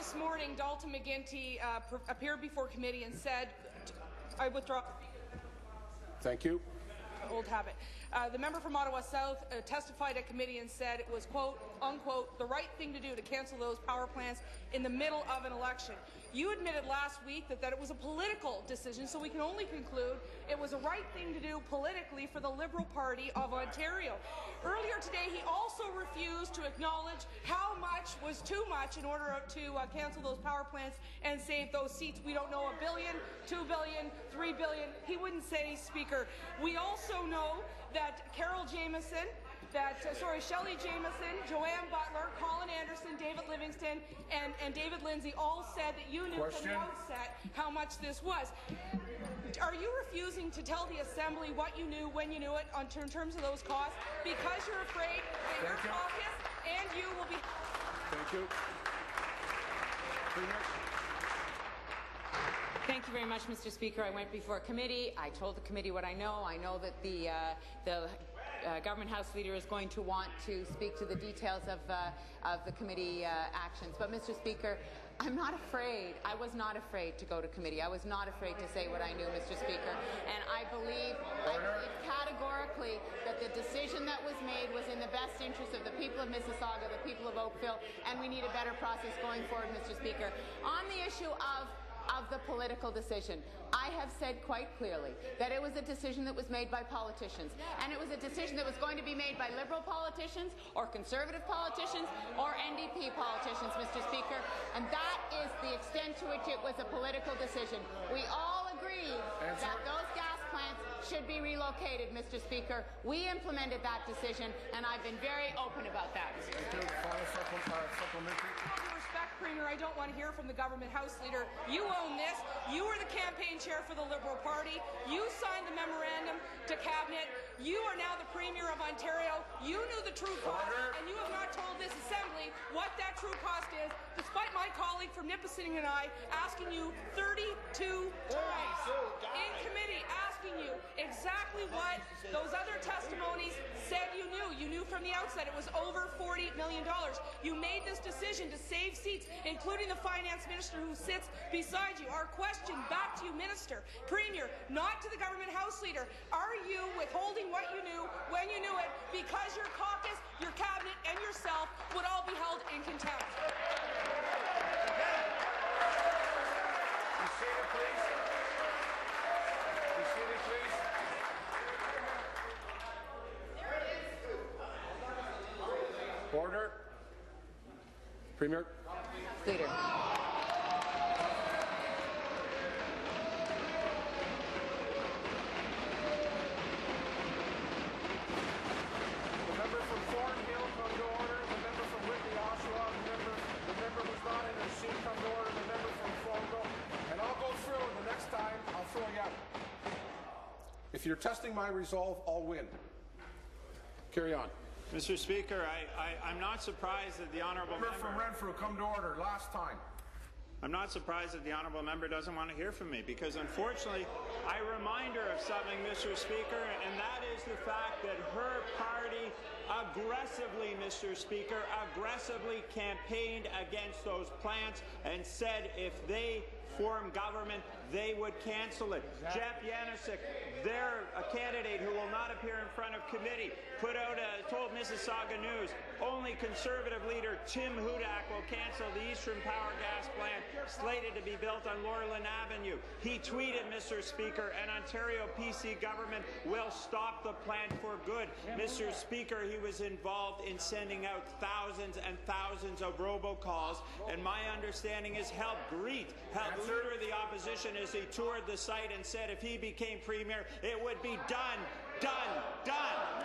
this morning, Dalton McGuinty appeared before committee and said, I withdraw. Thank you. Old habit. The member from Ottawa South testified at committee and said it was, quote, unquote, the right thing to do to cancel those power plants in the middle of an election. You admitted last week that it was a political decision, so we can only conclude it was a right thing to do politically for the Liberal Party of Ontario. Earlier today, he also refused to acknowledge how much was too much in order to cancel those power plants and save those seats. We don't know, $1 billion, $2 billion, $3 billion. He wouldn't say, Speaker. We also know that Shelley Jameson, Joanne Butler, Colin Anderson, David Livingston, and David Lindsay all said that you knew from the outset how much this was. Are you refusing to tell the Assembly what you knew when you knew it in terms of those costs because you're afraid that your caucus and you will be... Thank you. Thank you very much, Mr. Speaker. I went before committee. I told the committee what I know. I know that the government House Leader is going to want to speak to the details of the committee actions. But, Mr. Speaker, I'm not afraid. I was not afraid to go to committee. I was not afraid to say what I knew, Mr. Speaker. And I believe categorically that the decision that was made was in the best interest of the people of Mississauga, the people of Oakville, and we need a better process going forward, Mr. Speaker. On the issue of the political decision, I have said quite clearly that it was a decision that was made by politicians, and it was a decision that was going to be made by Liberal politicians or Conservative politicians or NDP politicians, Mr. Speaker, and that is the extent to which it was a political decision. We all agreed that those gas plants should be relocated, Mr. Speaker. We implemented that decision, and I've been very open about that. Respect, Premier, I don't want to hear from the government House Leader. You own this. You were the campaign chair for the Liberal Party. You signed the memorandum to Cabinet. You are now the Premier of Ontario. You knew the true cost, and you have not told this Assembly what that true cost is, despite my colleague from Nipissing and I asking you 32 times in committee, asking you exactly what those other testimonies said you knew. You knew from the outset it was over $40 million. You made this decision to save seats, including the Finance Minister who sits beside you. Our question back to you, Minister, Premier, not to the government House Leader. Are you withholding what you knew when you knew it because your caucus, your Cabinet, and yourself would all be held in contempt? Be seated, please. Be seated, please. Order. Premier. Leader. Member from Thornhill, come to order. The member from Whitby, Oshawa, the member who's not in her seat, come to order. The member from Thornhill. And I'll go through, and the next time I'll throw you out. If you're testing my resolve, I'll win. Carry on. Mr. Speaker, I'm not surprised that the honourable member from Renfrew, come to order. Last time. I'm not surprised that the honourable member doesn't want to hear from me, because unfortunately I remind her of something, Mr. Speaker, and that is the fact that her party aggressively, Mr. Speaker, aggressively campaigned against those plants and said if they form government, they would cancel it. Exactly. Jeff Yanosik, a candidate who will not appear in front of committee, told Mississauga News only Conservative leader Tim Hudak will cancel the Eastern Power gas plant slated to be built on Laurelin Avenue. He tweeted, Mr. Speaker, an Ontario PC government will stop the plant for good. Mr. Speaker, he was involved in sending out thousands and thousands of robocalls, and my understanding is helped Leader of the Opposition as he toured the site and said if he became Premier, it would be done, done, done.